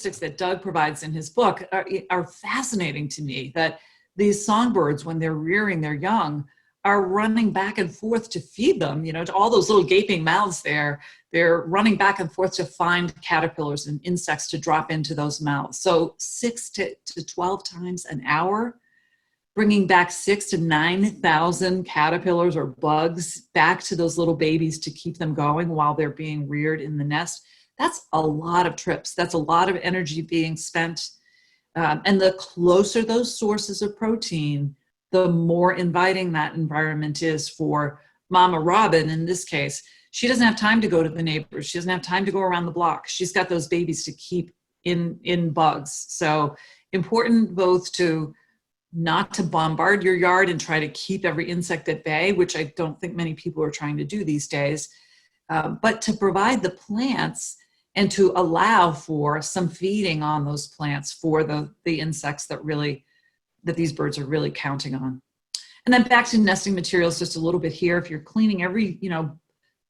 statistics that Doug provides in his book are fascinating to me, that these songbirds, when they're rearing their young, are running back and forth to feed them, you know, to all those little gaping mouths there. They're running back and forth to find caterpillars and insects to drop into those mouths. So 6 to 12 times an hour, bringing back 6,000 to 9,000 caterpillars or bugs back to those little babies to keep them going while they're being reared in the nest. That's a lot of trips. That's a lot of energy being spent. And the closer those sources of protein, the more inviting that environment is for Mama Robin. In this case, she doesn't have time to go to the neighbors. She doesn't have time to go around the block. She's got those babies to keep in bugs. So important both to not to bombard your yard and try to keep every insect at bay, which I don't think many people are trying to do these days, but to provide the plants and to allow for some feeding on those plants for the insects that these birds are really counting on. And then back to nesting materials just a little bit here. If you're cleaning every, you know,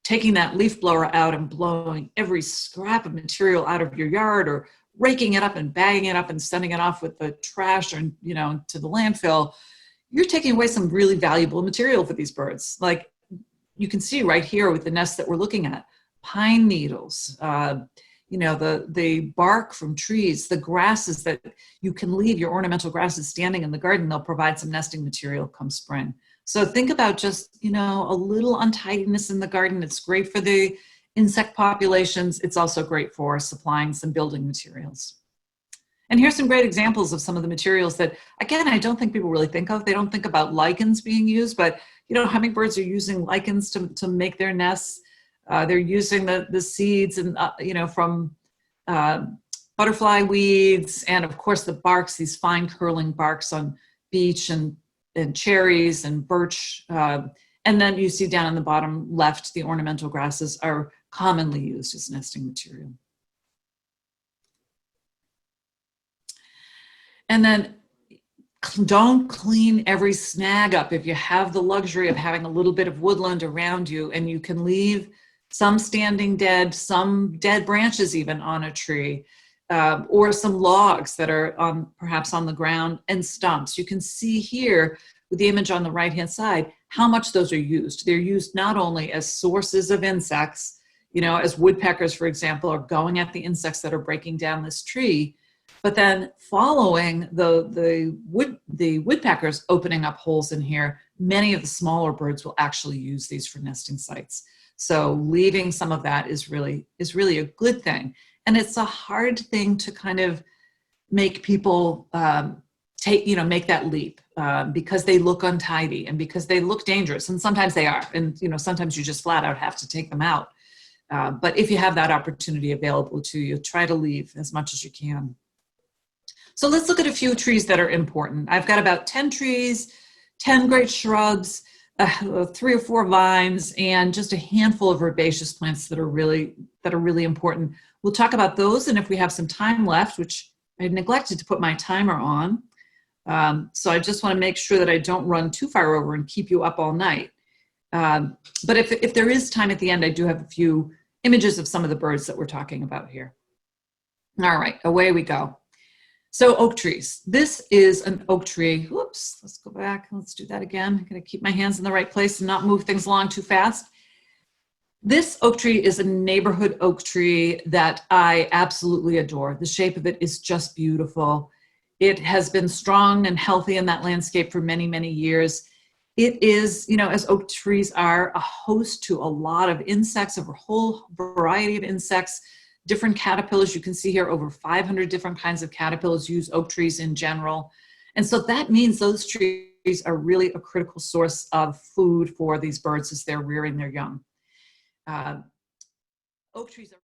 taking that leaf blower out and blowing every scrap of material out of your yard, or raking it up and bagging it up and sending it off with the trash, or, you know, to the landfill, you're taking away some really valuable material for these birds. Like you can see right here with the nest that we're looking at, pine needles, you know, the bark from trees, the grasses that you can leave your ornamental grasses standing in the garden, they'll provide some nesting material come spring. So think about just, you know, a little untidiness in the garden. It's great for the insect populations. It's also great for supplying some building materials. And here's some great examples of some of the materials that, again, I don't think people really think of. They don't think about lichens being used, but, you know, hummingbirds are using lichens to make their nests. They're using the seeds and, you know, from butterfly weeds, and of course the barks, these fine curling barks on beech and cherries and birch. And then you see down in the bottom left, the ornamental grasses are commonly used as nesting material. And then don't clean every snag up. If you have the luxury of having a little bit of woodland around you, and you can leave some standing dead, some dead branches even on a tree, or some logs that are perhaps on the ground, and stumps. You can see here with the image on the right-hand side how much those are used. They're used not only as sources of insects, you know, as woodpeckers, for example, are going at the insects that are breaking down this tree, but then following the woodpeckers opening up holes in here, many of the smaller birds will actually use these for nesting sites. So leaving some of that is really a good thing. And it's a hard thing to kind of make people make that leap because they look untidy and because they look dangerous. And sometimes they are. And, you know, sometimes you just flat out have to take them out. But if you have that opportunity available to you, try to leave as much as you can. So let's look at a few trees that are important. I've got about 10 trees, 10 great shrubs, 3 or 4 vines, and just a handful of herbaceous plants that are really important. We'll talk about those, and if we have some time left, which I neglected to put my timer on, so I just want to make sure that I don't run too far over and keep you up all night. But if there is time at the end, I do have a few images of some of the birds that we're talking about here. All right, away we go. So oak trees. This is an oak tree. Whoops, let's go back. Let's do that again. I'm going to keep my hands in the right place and not move things along too fast. This oak tree is a neighborhood oak tree that I absolutely adore. The shape of it is just beautiful. It has been strong and healthy in that landscape for many, many years. It is, you know, as oak trees are, a host to a lot of insects, of a whole variety of insects. Different caterpillars, you can see here over 500 different kinds of caterpillars use oak trees in general. And so that means those trees are really a critical source of food for these birds as they're rearing their young. Oak trees are